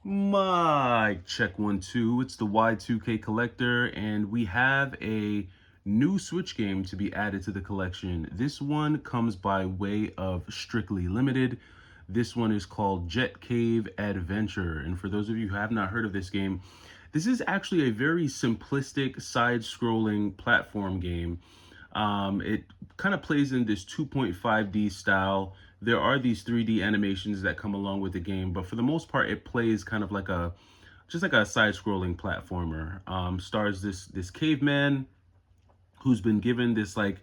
Mic check 1 2. It's the Y2K collector, and we have a new Switch game to be added to the collection. This one comes by way of Strictly Limited. This one is called Jet Cave Adventure. And for those of you who have not heard of this game, this is actually a very simplistic side-scrolling platform game. It kind of plays in this 2.5D style. There are these 3D animations that come along with the game, but for the most part, it plays kind of like just like a side-scrolling platformer. Stars this caveman who's been given this like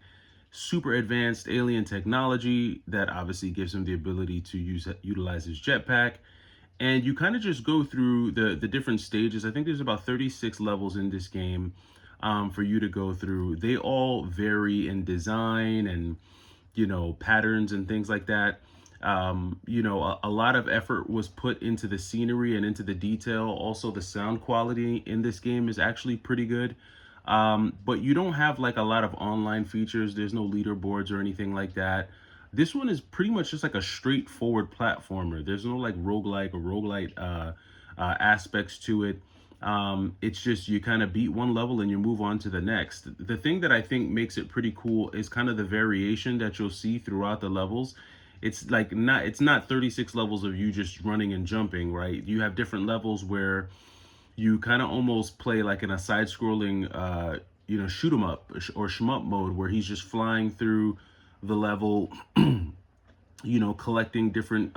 super advanced alien technology that obviously gives him the ability to utilize his jetpack. And you kind of just go through the different stages. I think there's about 36 levels in this game for you to go through. They all vary in design and patterns and things like that. A lot of effort was put into the scenery and into the detail. Also, the sound quality in this game is actually pretty good. But you don't have like a lot of online features. There's no leaderboards or anything like that. This one is pretty much just like a straightforward platformer. There's no like roguelike or roguelite aspects to it. It's just you kind of beat one level and you move on to the next. The thing that I think makes it pretty cool is kind of the variation that you'll see throughout the levels. It's not 36 levels of you just running and jumping, right? You have different levels where you kind of almost play like in a side-scrolling, shoot 'em up or shmup mode where he's just flying through the level, collecting different,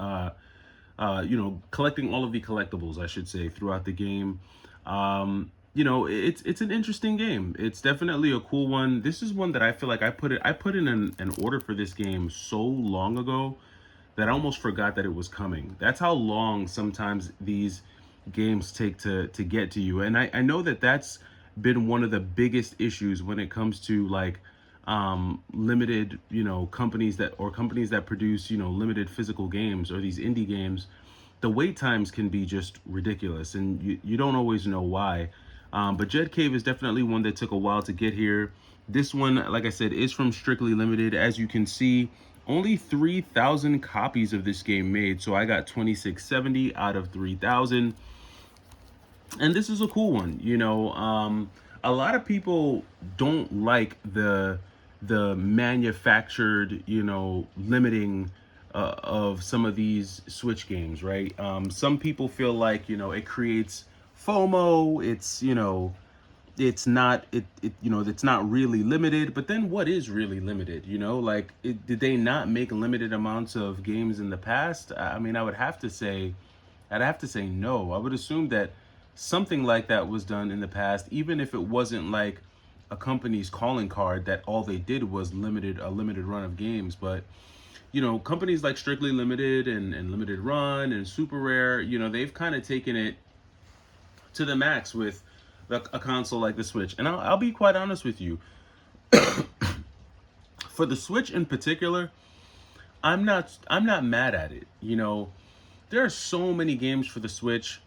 collecting all of the collectibles, I should say, throughout the game. It's an interesting game. It's definitely a cool one. This is one that I feel like I put in an order for this game so long ago that I almost forgot that it was coming. That's how long sometimes these games take to get to you. And I know that that's been one of the biggest issues when it comes to like limited, companies that produce, limited physical games or these indie games. The wait times can be just ridiculous and you don't always know why. But Jet Cave is definitely one that took a while to get here. This one, like I said, is from Strictly Limited. As you can see, only 3,000 copies of this game made. So I got 2670 out of 3,000. And this is a cool one. A lot of people don't like the manufactured, limiting of some of these Switch games, right? Some people feel like, it creates FOMO. It's not really limited. But then what is really limited? Did they not make limited amounts of games in the past? I mean, I'd have to say no. I would assume that something like that was done in the past, even if it wasn't like a company's calling card that all they did was a limited run of games. But companies like Strictly Limited and Limited Run and Super Rare, they've kind of taken it to the max with a console like the Switch. And I'll be quite honest with you, for the Switch in particular, I'm not mad at it. There are so many games for the Switch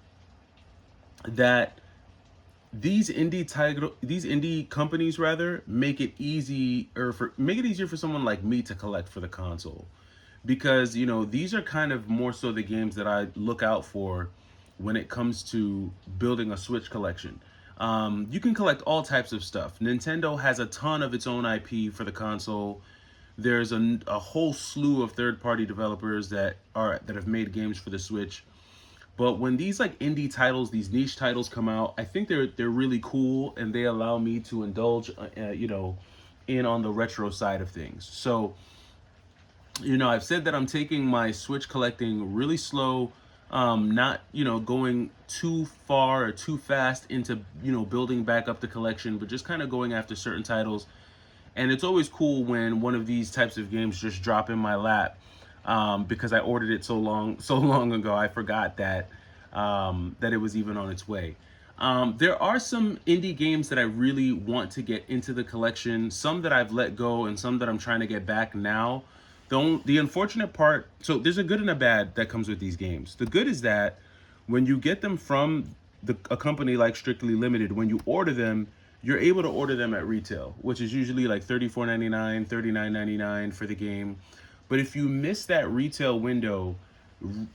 that these indie companies rather make it easier for someone like me to collect for the console, because these are kind of more so the games that I look out for when it comes to building a Switch collection. You can collect all types of stuff. Nintendo has a ton of its own IP for the console. There's a whole slew of third-party developers that have made games for the Switch. But when these like indie titles, these niche titles come out, I think they're really cool and they allow me to indulge, in on the retro side of things. So, I've said that I'm taking my Switch collecting really slow, not going too far or too fast into building back up the collection, but just kind of going after certain titles. And it's always cool when one of these types of games just drop in my lap, because I ordered it so long ago. I forgot that it was even on its way. There are some indie games that I really want to get into the collection. Some that I've let go, and some that I'm trying to get back now. The unfortunate part, so there's a good and a bad that comes with these games. The good is that when you get them from a company like Strictly Limited, when you order them, you're able to order them at retail, which is usually like $34.99, $39.99 for the game. But if you miss that retail window,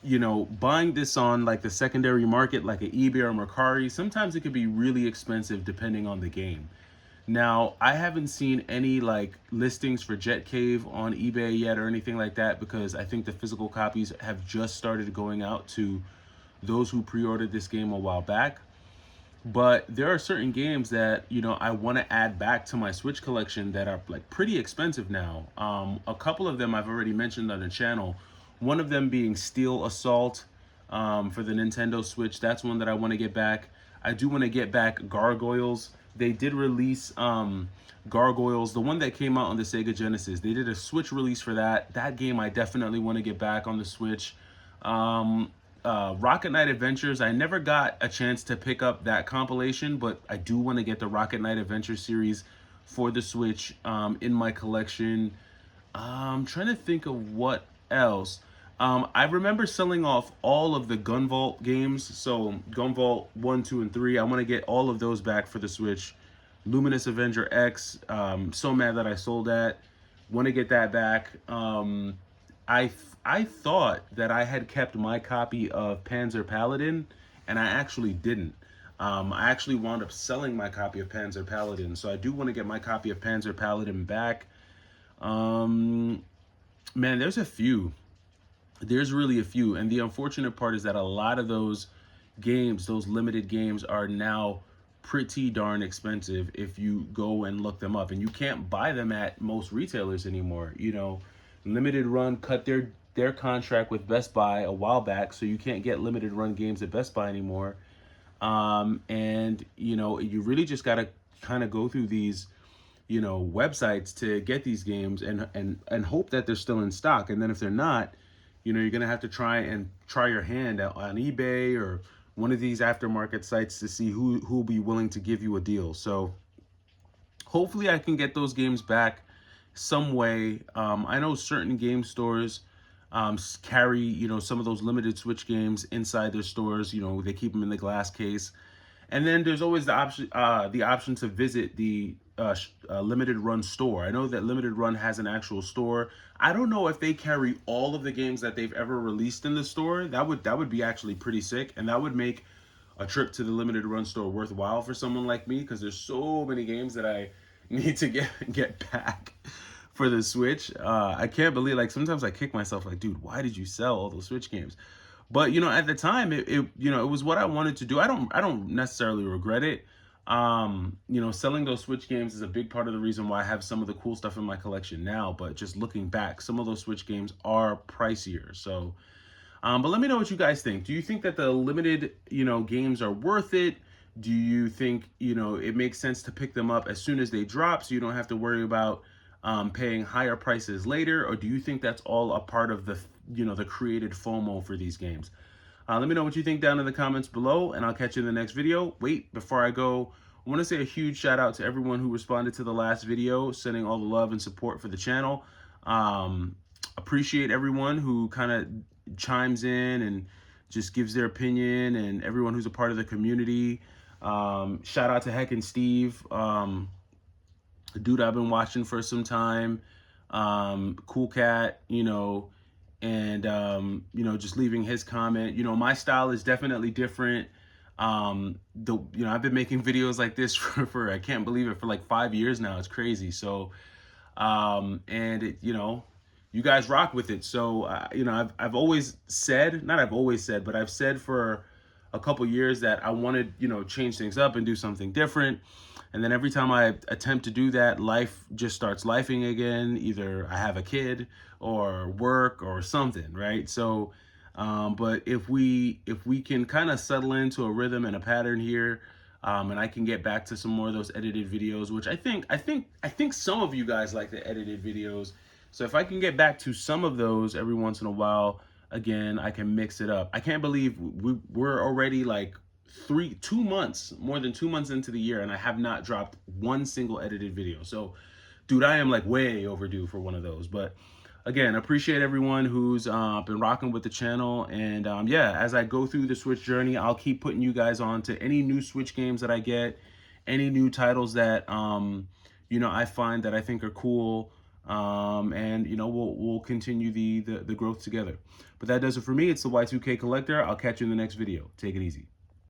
You know, buying this on like the secondary market, like an eBay or Mercari, sometimes it could be really expensive depending on the game. Now, I haven't seen any like listings for Jet Cave on eBay yet or anything like that, because I think the physical copies have just started going out to those who pre-ordered this game a while back. But there are certain games that, you know, I want to add back to my Switch collection that are like pretty expensive now. A couple of them I've already mentioned on the channel. One of them being Steel Assault, for the Nintendo Switch. That's one that I want to get back. I do want to get back Gargoyles. They did release Gargoyles, the one that came out on the Sega Genesis. They did a Switch release for that. That game I definitely want to get back on the Switch. Um, Rocket Knight Adventures, I never got a chance to pick up that compilation, but I do want to get the Rocket Knight Adventure series for the Switch in my collection. I'm trying to think of what else. I remember selling off all of the Gunvolt games. So Gunvolt 1, 2, and 3. I want to get all of those back for the Switch. Luminous Avenger X. So mad that I sold that. Want to get that back. I thought that I had kept my copy of Panzer Paladin, and I actually didn't. I actually wound up selling my copy of Panzer Paladin, so I do want to get my copy of Panzer Paladin back. Um, Man, there's a few. There's really a few, and the unfortunate part is that a lot of those games, those limited games, are now pretty darn expensive if you go and look them up, and you can't buy them at most retailers anymore. You know, Limited Run cut their contract with Best Buy a while back, so you can't get limited run games at Best Buy anymore. And you know, you really just gotta kind of go through these, you know, websites to get these games, and hope that they're still in stock. And then if they're not, you know, you're gonna have to try your hand on eBay or one of these aftermarket sites to see who'll be willing to give you a deal. So hopefully I can get those games back some way. I know certain game stores carry, you know, some of those limited Switch games inside their stores. You know, they keep them in the glass case. And then there's always the option to visit the limited run store. I know that limited run has an actual store. I don't know if they carry all of the games that they've ever released in the store. That would be actually pretty sick, and that would make a trip to the limited run store worthwhile for someone like me, because there's so many games that I need to get back for the Switch. I can't believe, like, sometimes I kick myself like, dude, why did you sell all those Switch games? But you know, at the time, it you know, it was what I wanted to do. I don't necessarily regret it. You know, selling those Switch games is a big part of the reason why I have some of the cool stuff in my collection now. But just looking back, some of those Switch games are pricier. So, but let me know what you guys think. Do you think that the limited, you know, games are worth it? Do you think, you know, it makes sense to pick them up as soon as they drop so you don't have to worry about paying higher prices later? Or do you think that's all a part of the, you know, the created FOMO for these games? Let me know what you think down in the comments below, and I'll catch you in the next video. Wait, before I go, I want to say a huge shout out to everyone who responded to the last video, sending all the love and support for the channel. Appreciate everyone who kind of chimes in and just gives their opinion, and everyone who's a part of the community. Shout out to Heck and Steve, a dude I've been watching for some time. Cool cat, you know, and you know, just leaving his comment. You know, my style is definitely different. You know, I've been making videos like this for I can't believe it, for like 5 years now. It's crazy. So and it, you know, you guys rock with it. So you know, I've always said, not I've always said, but I've said for a couple years that I wanted, you know, change things up and do something different. And then every time I attempt to do that, life just starts lifing again. Either I have a kid or work or something, right? So, but if we can kind of settle into a rhythm and a pattern here, and I can get back to some more of those edited videos, which I think some of you guys like the edited videos. So if I can get back to some of those every once in a while, again, I can mix it up. I can't believe we're already like more than 2 months into the year, and I have not dropped one single edited video. So, dude, I am like way overdue for one of those. But again, appreciate everyone who's been rocking with the channel. And yeah, as I go through the Switch journey, I'll keep putting you guys on to any new Switch games that I get, any new titles that you know, I find that I think are cool. And we'll continue the growth together. But that does it for me. It's the Y2K Collector. I'll catch you in the next video. Take it easy.